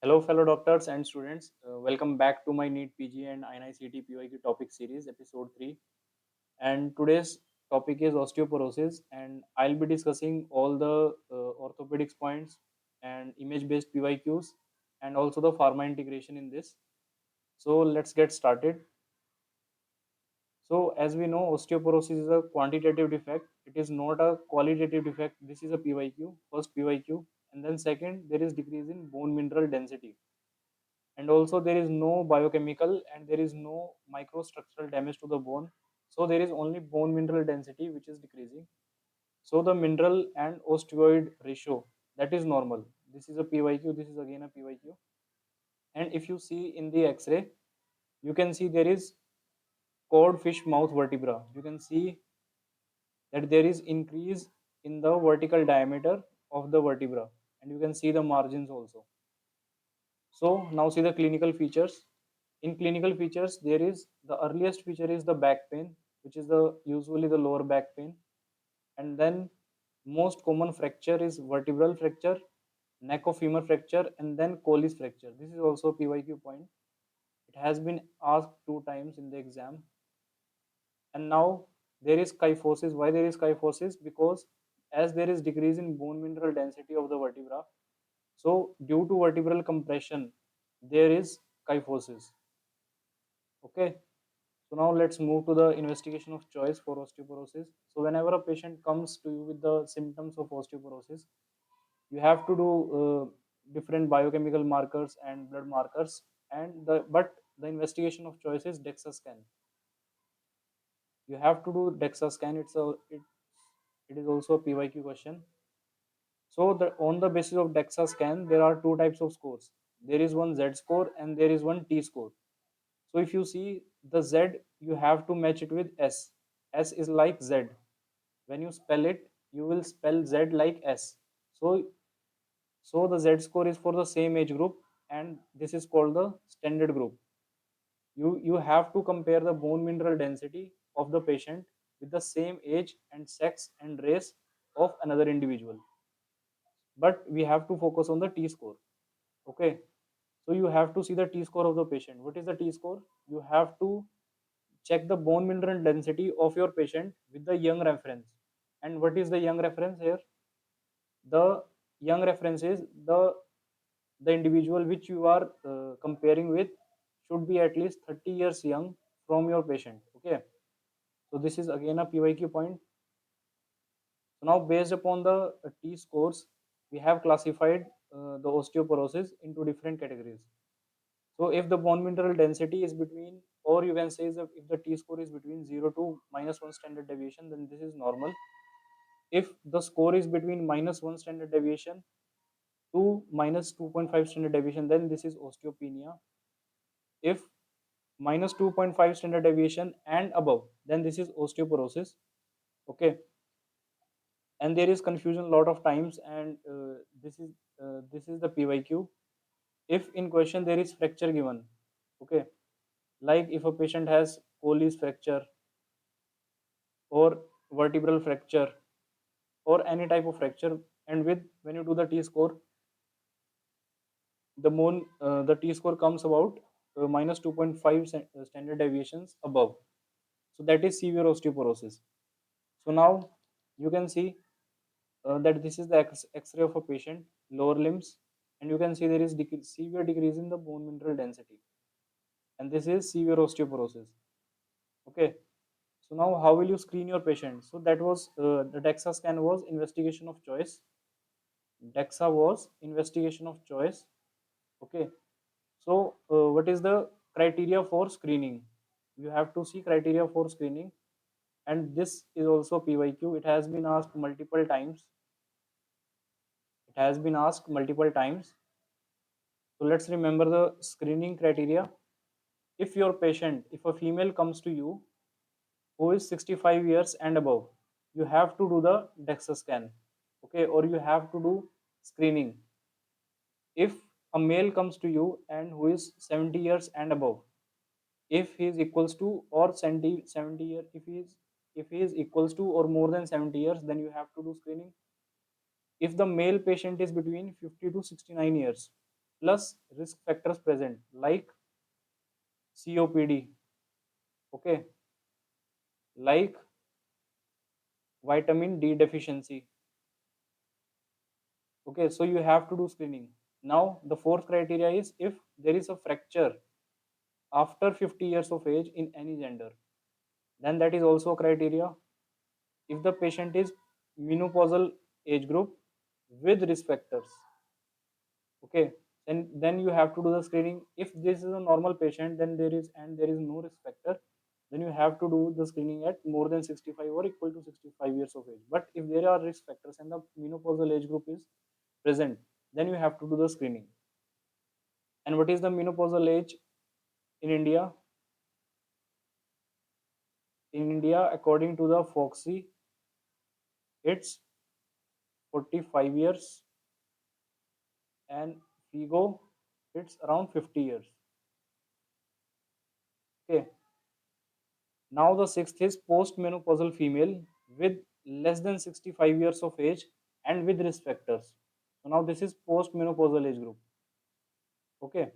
Hello, fellow doctors and students. Welcome back to my NEET PG and inicet PYQ topic series, episode 3. And today's topic is osteoporosis, and I'll be discussing all the orthopedics points and image based PYQs and also the pharma integration in this. So, let's get started. So, as we know, osteoporosis is a quantitative defect, it is not a qualitative defect. This is a PYQ, first PYQ, and then second, there is decrease in bone mineral density, and also there is no biochemical and there is no microstructural damage to the bone, so there is only bone mineral density which is decreasing. So the mineral and osteoid ratio, that is normal. This is a PYQ, this is again a PYQ. And if you see in the x-ray, you can see there is codfish mouth vertebra. You can see that there is increase in the vertical diameter of the vertebra, and you can see the margins also. So now see the clinical features. In clinical features, there is the earliest feature is the back pain, which is the usually the lower back pain, and then most common fracture is vertebral fracture, neck of femur fracture, and then Colles fracture. This is also a PYQ point. It has been asked two times in the exam. And now there is kyphosis. Why there is kyphosis? Because as there is decrease in bone mineral density of the vertebra, so due to vertebral compression, there is kyphosis. Okay. So now let's move to the investigation of choice for osteoporosis. So whenever a patient comes to you with the symptoms of osteoporosis, you have to do different biochemical markers and blood markers, and the investigation of choice is DEXA scan. You have to do DEXA scan. It is also a PYQ question. So on the basis of DEXA scan, there are two types of scores. There is one Z score and there is one T score. So if you see the Z, you have to match it with S. S is like Z. When you spell it, you will spell Z like S. So the Z score is for the same age group, and this is called the standard group. You have to compare the bone mineral density of the patient with the same age and sex and race of another individual. But we have to focus on the T score. Okay. So you have to see the T score of the patient. What is the T score? You have to check the bone mineral density of your patient with the young reference. And what is the young reference here? The young reference is the individual which you are comparing with should be at least 30 years young from your patient. Okay. So this is again a PYQ point. So now based upon the T scores, we have classified the osteoporosis into different categories. So if the bone mineral density is between, or you can say is if the T score is between 0 to -1 standard deviation, then this is normal. If the score is between -1 standard deviation to -2.5 standard deviation, then this is osteopenia. If -2.5 standard deviation and above, then this is osteoporosis. Okay. And there is confusion a lot of times, and this is the PYQ. If in question there is fracture given, okay, like if a patient has Colles fracture or vertebral fracture or any type of fracture, and with when you do the T score, the T score comes about -2.5 standard deviations above, so that is severe osteoporosis. So now you can see that this is the X-ray of a patient, lower limbs, and you can see there is severe decrease in the bone mineral density, and this is severe osteoporosis. Okay. So now how will you screen your patient? So that was the DEXA scan was investigation of choice. DEXA was investigation of choice. Okay. So what is the criteria for screening? You have to see criteria for screening, and this is also PYQ. It has been asked multiple times. It has been asked multiple times. So let's remember the screening criteria. If your patient, if a female comes to you who is 65 years and above, you have to do the DEXA scan. Okay, or you have to do screening. If a male comes to you and who is 70 years and above, if he is equals to or 70 year, if he is equals to or more than 70 years, then you have to do screening. If the male patient is between 50 to 69 years, plus risk factors present like COPD, okay, like vitamin D deficiency. Okay, so you have to do screening. Now, the fourth criteria is if there is a fracture after 50 years of age in any gender, then that is also a criteria. If the patient is menopausal age group with risk factors, okay, then you have to do the screening. If this is a normal patient, then there is no risk factor, then you have to do the screening at more than 65 or equal to 65 years of age. But if there are risk factors and the menopausal age group is present, then you have to do the screening. And what is the menopausal age in India? In India, according to the Foxy, it's 45 years, and Figo, it's around 50 years. Okay. Now the sixth is postmenopausal female with less than 65 years of age and with risk factors. So now this is postmenopausal age group. Okay.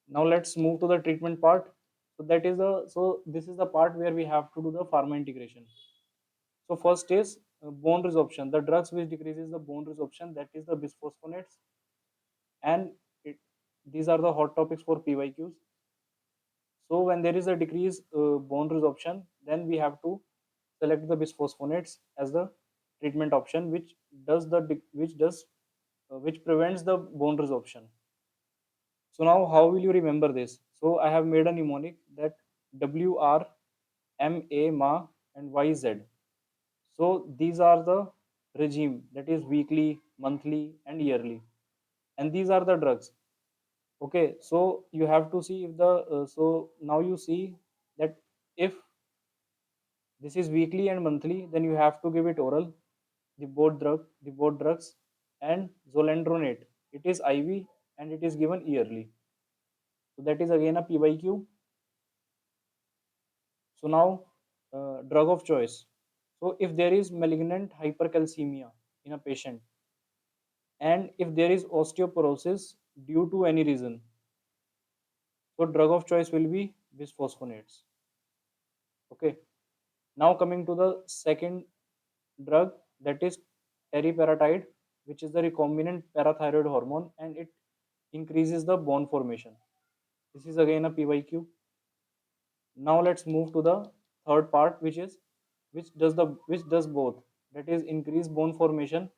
Now let's move to the treatment part. So this is the part where we have to do the pharma integration. So first is bone resorption. The drugs which decreases the bone resorption, that is the bisphosphonates, and it, these are the hot topics for PYQs. So when there is a decreased bone resorption, then we have to select the bisphosphonates as the treatment option, which does the which does which prevents the bone resorption. So now how will you remember this? So I have made a mnemonic that WR, MA, MA, and YZ. So these are the regime, that is weekly, monthly, and yearly, and these are the drugs. Okay, so you have to see if the so now you see that if this is weekly and monthly, then you have to give it oral, the both drugs, and zolendronate. It is IV and it is given yearly. So that is again a PYQ. So now, drug of choice. So if there is malignant hypercalcemia in a patient, and if there is osteoporosis due to any reason, so drug of choice will be bisphosphonates. Okay. Now coming to the second drug, that is teriparatide, which is the recombinant parathyroid hormone, and it increases the bone formation. This is again a PYQ. Now let's move to the third part, which is which does both, that is increase bone formation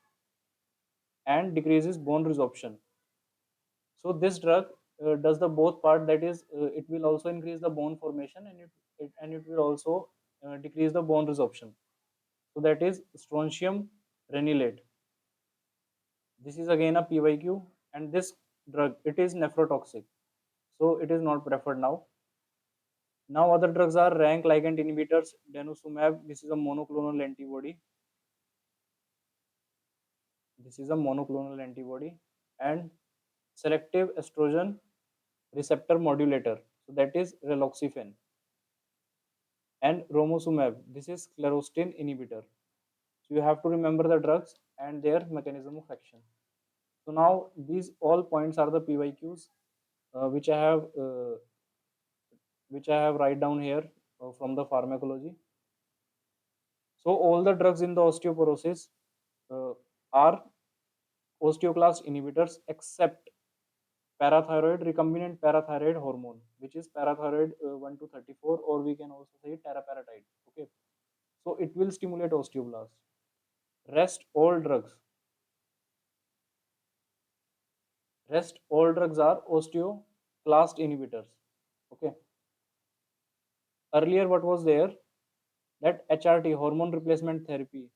and decreases bone resorption. So this drug does the both part, that is it will also increase the bone formation, and it will also decrease the bone resorption. So that is strontium renylate. This is again a PYQ, and this drug, it is nephrotoxic, so it is not preferred now. Now other drugs are rank ligand inhibitors, denosumab. This is a monoclonal antibody. This is a monoclonal antibody, and selective estrogen receptor modulator. So that is raloxifene, and romosumab. This is sclerostin inhibitor. So you have to remember the drugs and their mechanism of action. So now these all points are the PYQs, which I have write down here from the pharmacology. So all the drugs in the osteoporosis are osteoclast inhibitors except parathyroid recombinant parathyroid hormone, which is parathyroid 1 to 34, or we can also say teriparatide. Okay, so it will stimulate osteoblast. Rest all drugs rest all drugs are osteoclast inhibitors. Okay, earlier what was there, that HRT, hormone replacement therapy,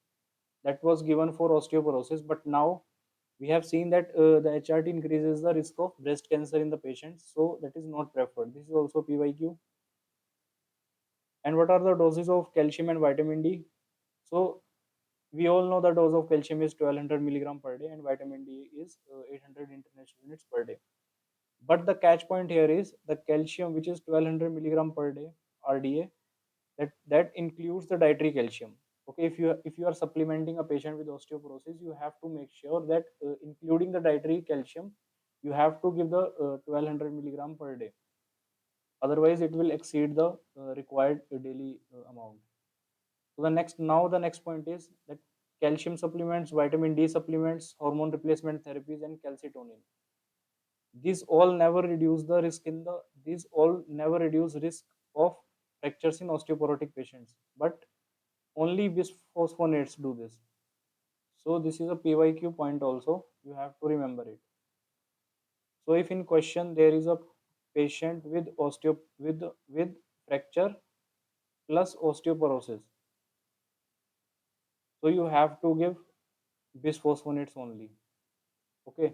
that was given for osteoporosis, but now we have seen that the HRT increases the risk of breast cancer in the patients, so that is not preferred. This is also PYQ. And what are the doses of calcium and vitamin D? So we all know the dose of calcium is 1200 milligram per day, and vitamin D is 800 international units per day. But the catch point here is the calcium, which is 1200 milligram per day RDA, that includes the dietary calcium. Okay, if you are supplementing a patient with osteoporosis, you have to make sure that including the dietary calcium, You have to give the 1200 milligram per day. Otherwise, it will exceed the required daily amount. So the next point is that calcium supplements, vitamin D supplements, hormone replacement therapies, and calcitonin. These all never reduce risk of fractures in osteoporotic patients, but only bisphosphonates do this. So this is a PYQ point also. You have to remember it. So if in question there is a patient with with fracture plus osteoporosis, so you have to give bisphosphonates only. Okay.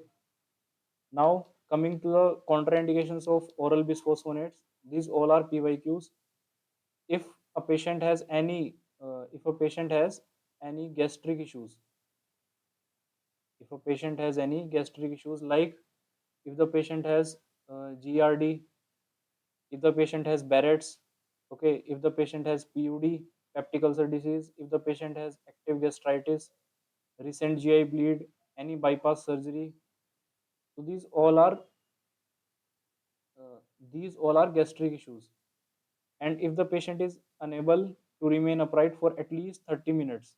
Now coming to the contraindications of oral bisphosphonates, these all are PYQs. If a patient has any gastric issues, if a patient has any gastric issues, like if the patient has GRD, if the patient has Barrett's, okay, if the patient has PUD, peptic ulcer disease, if the patient has active gastritis, recent GI bleed, any bypass surgery, so these all are gastric issues. And if the patient is unable to remain upright for at least 30 minutes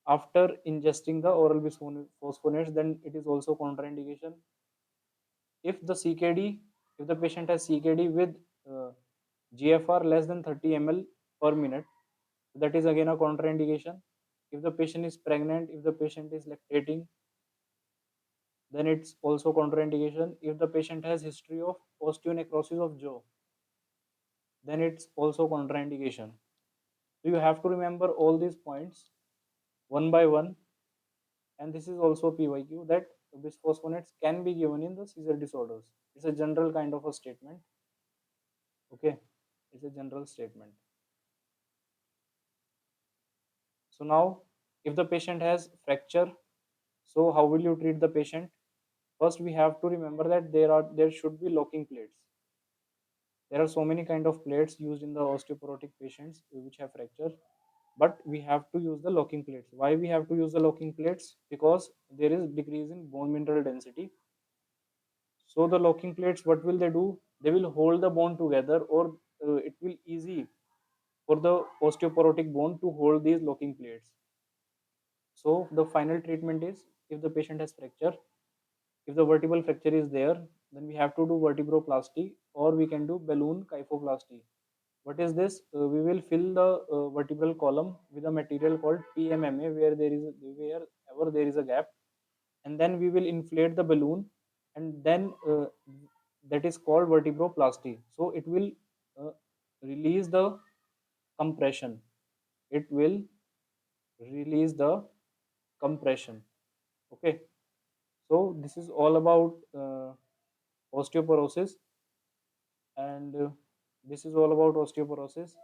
after ingesting the oral bisphosphonates, then it is also contraindication. If the CKD, if the patient has CKD with uh, GFR less than 30 ml per minute, that is again a contraindication. If the patient is pregnant, if the patient is lactating, then it's also contraindication. If the patient has history of osteonecrosis of jaw, then it's also contraindication. So you have to remember all these points one by one, and this is also PYQ that bisphosphonates can be given in the seizure disorders. It's a general kind of a statement. Okay, it's a general statement. So now, if the patient has fracture, so how will you treat the patient? First, we have to remember that there should be locking plates. There are so many kind of plates used in the osteoporotic patients which have fracture, but we have to use the locking plates. Why we have to use the locking plates? Because there is decrease in bone mineral density. So the locking plates, what will they do? They will hold the bone together, or it will easy for the osteoporotic bone to hold these locking plates. So the final treatment is, if the patient has fracture, if the vertebral fracture is there, then we have to do vertebroplasty, or we can do balloon kyphoplasty. What is this? We will fill the vertebral column with a material called PMMA, wherever there is a gap, and then we will inflate the balloon, and then that is called vertebroplasty. So it will uh, release the compression. It will release the compression. Okay. So this is all about osteoporosis, and this is all about osteoporosis.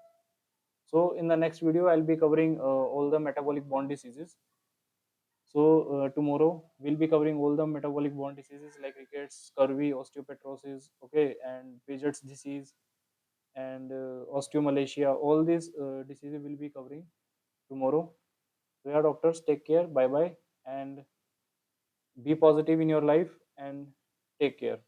So in the next video, I'll be covering all the metabolic bone diseases. So tomorrow we'll be covering all the metabolic bone diseases like rickets, scurvy, osteopetrosis, okay, and Paget's disease, and osteomalacia. All these diseases will be covering tomorrow. So yeah, doctors, take care. Bye bye, and be positive in your life, and take care.